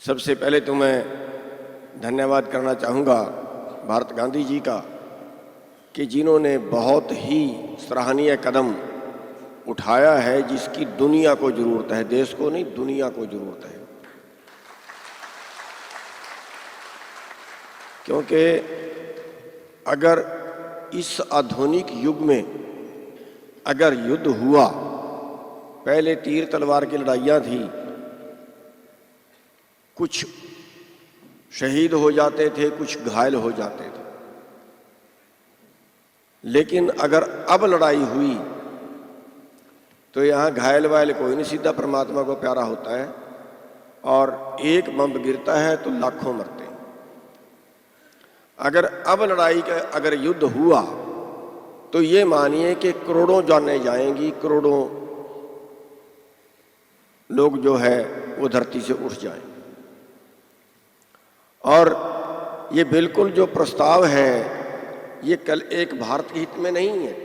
सबसे पहले तो मैं धन्यवाद करना चाहूँगा भारत गांधी जी का कि जिन्होंने बहुत ही सराहनीय कदम उठाया है जिसकी दुनिया को ज़रूरत है, देश को नहीं दुनिया को ज़रूरत है। क्योंकि अगर इस आधुनिक युग में अगर युद्ध हुआ, पहले तीर तलवार की लड़ाइयाँ थी, कुछ शहीद हो जाते थे, कुछ घायल हो जाते थे, लेकिन अगर अब लड़ाई हुई तो यहाँ घायल वायल कोई नहीं, सीधा परमात्मा को प्यारा होता है और एक बम गिरता है तो लाखों मरते हैं। अगर अब लड़ाई का अगर युद्ध हुआ तो ये मानिए कि करोड़ों जानें जाएंगी, करोड़ों लोग जो है वो धरती से उठ जाएं। और ये बिल्कुल जो प्रस्ताव है ये कल एक भारत के हित में नहीं है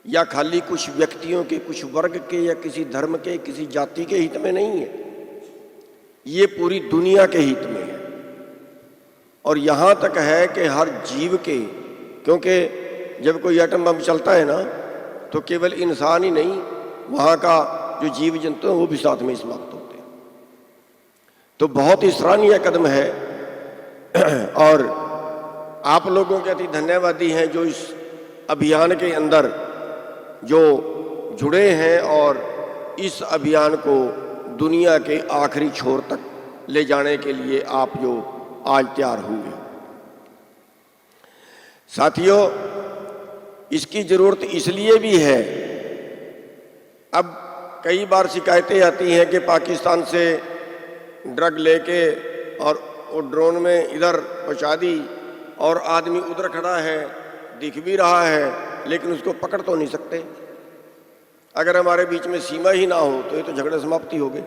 या खाली कुछ व्यक्तियों के, कुछ वर्ग के या किसी धर्म के, किसी जाति के हित में नहीं है, ये पूरी दुनिया के हित में है। और यहाँ तक है कि हर जीव के, क्योंकि जब कोई एटम बम चलता है ना तो केवल इंसान ही नहीं, वहाँ का जो जीव जंतु हैं वो भी साथ में समाप्त होते हैं। तो बहुत ही सराहनीय कदम है और आप लोगों के अति धन्यवादी हैं जो इस अभियान के अंदर जो जुड़े हैं और इस अभियान को दुनिया के आखिरी छोर तक ले जाने के लिए आप जो आज तैयार हुए। साथियों, इसकी जरूरत इसलिए भी है, अब कई बार शिकायतें आती हैं कि पाकिस्तान से ड्रग लेके और वो ड्रोन में इधर पहुंचा दी और आदमी उधर खड़ा है, दिख भी रहा है लेकिन उसको पकड़ तो नहीं सकते। अगर हमारे बीच में सीमा ही ना हो तो ये तो झगड़े समाप्ति हो गए।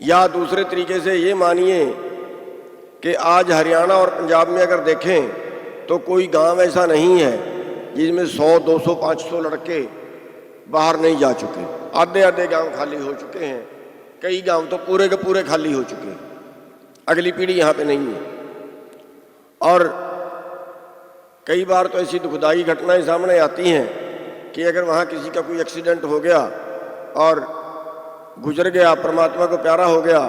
या दूसरे तरीके से ये मानिए कि आज हरियाणा और पंजाब में अगर देखें तो कोई गांव ऐसा नहीं है जिसमें 100, 200, 500 लड़के बाहर नहीं जा चुके। आधे आधे गांव खाली हो चुके हैं, कई गांव तो पूरे के पूरे खाली हो चुके हैं। अगली पीढ़ी यहाँ पे नहीं है। और कई बार तो ऐसी दुखदाई घटनाएं सामने आती हैं कि अगर वहाँ किसी का कोई एक्सीडेंट हो गया और गुजर गया, परमात्मा को प्यारा हो गया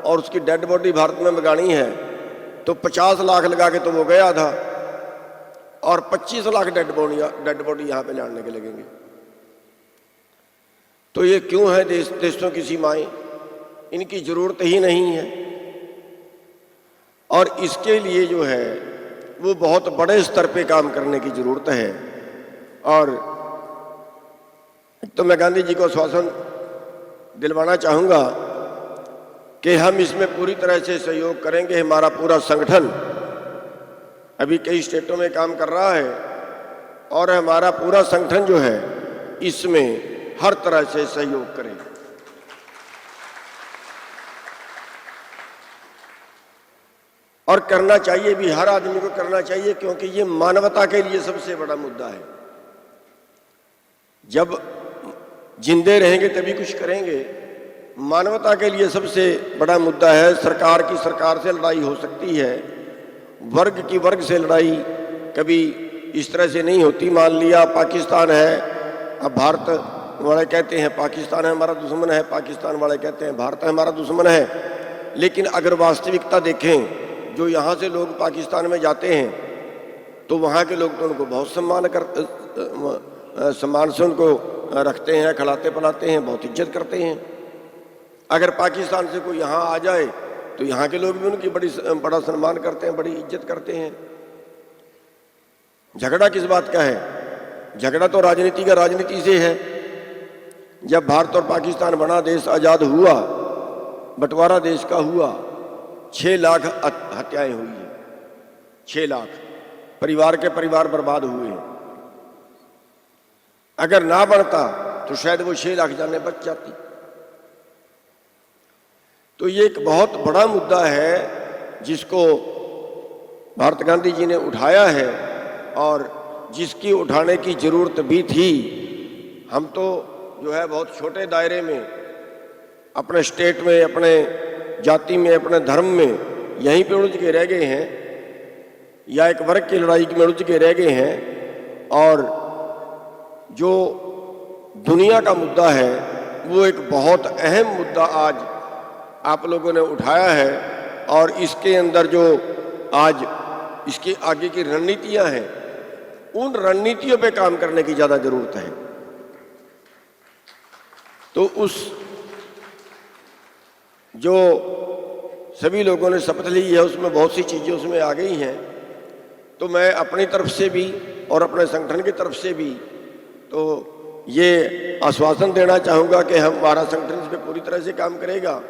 और उसकी डेड बॉडी भारत में मंगानी है तो 50 लाख लगा के तो वो गया था और 25 लाख डेड बॉडी यहाँ पे लाने के लगेंगे। तो ये क्यों है? देशों की सीमाएं, इनकी जरूरत ही नहीं है। और इसके लिए जो है वो बहुत बड़े स्तर पे काम करने की जरूरत है। और तो मैं गांधी जी को आश्वासन दिलवाना चाहूँगा कि हम इसमें पूरी तरह से सहयोग करेंगे। हमारा पूरा संगठन अभी कई स्टेटों में काम कर रहा है और हमारा पूरा संगठन जो है इसमें हर तरह से सहयोग करेगा। और करना चाहिए भी, हर आदमी को करना चाहिए, क्योंकि ये मानवता के लिए सबसे बड़ा मुद्दा है। जब जिंदे रहेंगे तभी कुछ करेंगे। मानवता के लिए सबसे बड़ा मुद्दा है। सरकार की सरकार से लड़ाई हो सकती है, वर्ग की वर्ग से लड़ाई कभी इस तरह से नहीं होती। मान लिया पाकिस्तान है, अब भारत वाले कहते हैं पाकिस्तान है हमारा दुश्मन है, पाकिस्तान वाले कहते हैं भारत है हमारा दुश्मन है। लेकिन अगर वास्तविकता देखें, जो यहाँ से लोग पाकिस्तान में जाते हैं तो वहाँ के लोग तो उनको बहुत सम्मान से उनको रखते हैं, खिलाते पिलाते हैं, बहुत इज्जत करते हैं। अगर पाकिस्तान से कोई यहाँ आ जाए तो यहाँ के लोग भी उनकी बड़ा सम्मान करते हैं, बड़ी इज्जत करते हैं। झगड़ा किस बात का है? झगड़ा तो राजनीति का, राजनीति से है। जब भारत और पाकिस्तान बना देश आज़ाद हुआ, बंटवारा देश का हुआ, 6 लाख हत्याएं हुई हैं, 6 लाख परिवार के परिवार बर्बाद हुए हैं। अगर ना बनता तो शायद वो 6 लाख जानें बच जाती। तो ये एक बहुत बड़ा मुद्दा है जिसको भारत गांधी जी ने उठाया है और जिसकी उठाने की जरूरत भी थी। हम तो जो है बहुत छोटे दायरे में अपने स्टेट में, अपने जाति में, अपने धर्म में यहीं पे उलझ के रह गए हैं, या एक वर्ग की लड़ाई में उलझ के रह गए हैं। और जो दुनिया का मुद्दा है वो एक बहुत अहम मुद्दा आज आप लोगों ने उठाया है, और इसके अंदर जो आज इसके आगे की रणनीतियां हैं, उन रणनीतियों पे काम करने की ज़्यादा ज़रूरत है। तो उस जो सभी लोगों ने शपथ ली है उसमें बहुत सी चीज़ें उसमें आ गई हैं। तो मैं अपनी तरफ से भी और अपने संगठन की तरफ से भी तो ये आश्वासन देना चाहूँगा कि हमारा संगठन इस पर पूरी तरह से काम करेगा।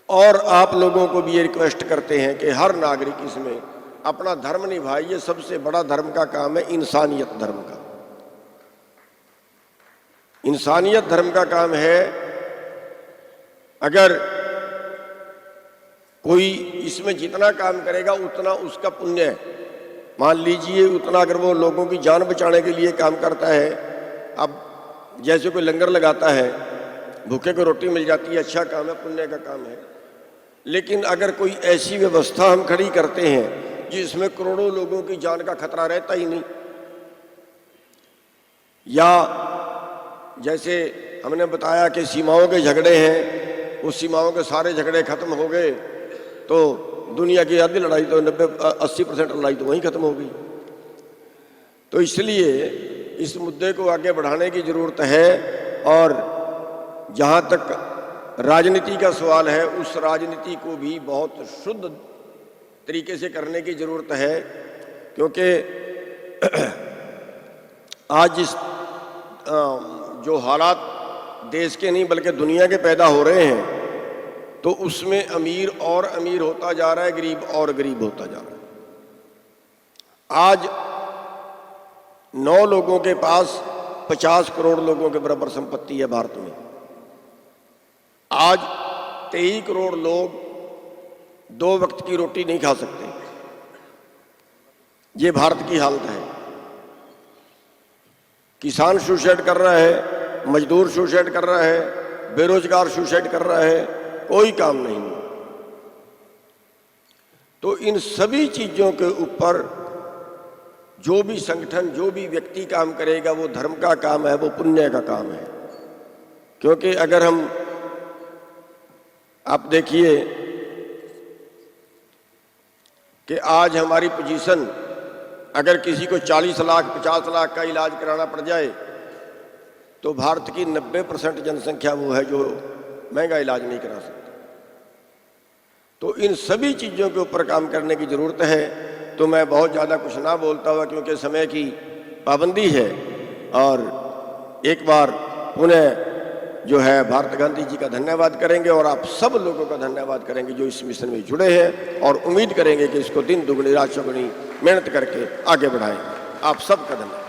और आप लोगों को भी ये रिक्वेस्ट करते हैं कि हर नागरिक इसमें अपना धर्म निभाए। ये सबसे बड़ा धर्म का काम है, इंसानियत धर्म का। इंसानियत धर्म का काम है। अगर कोई इसमें जितना काम करेगा उतना उसका पुण्य है। मान लीजिए उतना अगर वो लोगों की जान बचाने के लिए काम करता है, अब जैसे कोई लंगर लगाता है, भूखे को रोटी मिल जाती है, अच्छा काम है, पुण्य का काम है। लेकिन अगर कोई ऐसी व्यवस्था हम खड़ी करते हैं जिसमें करोड़ों लोगों की जान का खतरा रहता ही नहीं, या जैसे हमने बताया कि सीमाओं के झगड़े हैं, उस सीमाओं के सारे झगड़े खत्म हो गए तो दुनिया की आधी लड़ाई तो 90-80% लड़ाई तो वहीं खत्म हो गई। तो इसलिए इस मुद्दे को आगे बढ़ाने की ज़रूरत है। और जहाँ तक राजनीति का सवाल है, उस राजनीति को भी बहुत शुद्ध तरीके से करने की ज़रूरत है, क्योंकि आज इस जो हालात देश के नहीं बल्कि दुनिया के पैदा हो रहे हैं, तो उसमें अमीर और अमीर होता जा रहा है, गरीब और गरीब होता जा रहा है। आज 9 लोगों के पास 50 करोड़ लोगों के बराबर संपत्ति है भारत में। आज 23 करोड़ लोग 2 वक्त की रोटी नहीं खा सकते। ये भारत की हालत है। किसान सुसाइड कर रहा है, मजदूर सुसाइड कर रहा है, बेरोजगार सुसाइड कर रहा है, कोई काम नहीं। तो इन सभी चीजों के ऊपर जो भी संगठन, जो भी व्यक्ति काम करेगा वो धर्म का काम है, वो पुण्य का काम है। क्योंकि अगर हम, आप देखिए कि आज हमारी पोजीशन, अगर किसी को 40 लाख 50 लाख का इलाज कराना पड़ जाए तो भारत की 90% जनसंख्या वो है जो महंगा इलाज नहीं करा सकती। तो इन सभी चीज़ों के ऊपर काम करने की ज़रूरत है। तो मैं बहुत ज़्यादा कुछ ना बोलता हुआ, क्योंकि समय की पाबंदी है, और एक बार पुनः जो है भारत गांधी जी का धन्यवाद करेंगे और आप सब लोगों का धन्यवाद करेंगे जो इस मिशन में जुड़े हैं, और उम्मीद करेंगे कि इसको दिन दुगनी रात चौगुनी मेहनत करके आगे बढ़ाएं। आप सबका धन्यवाद।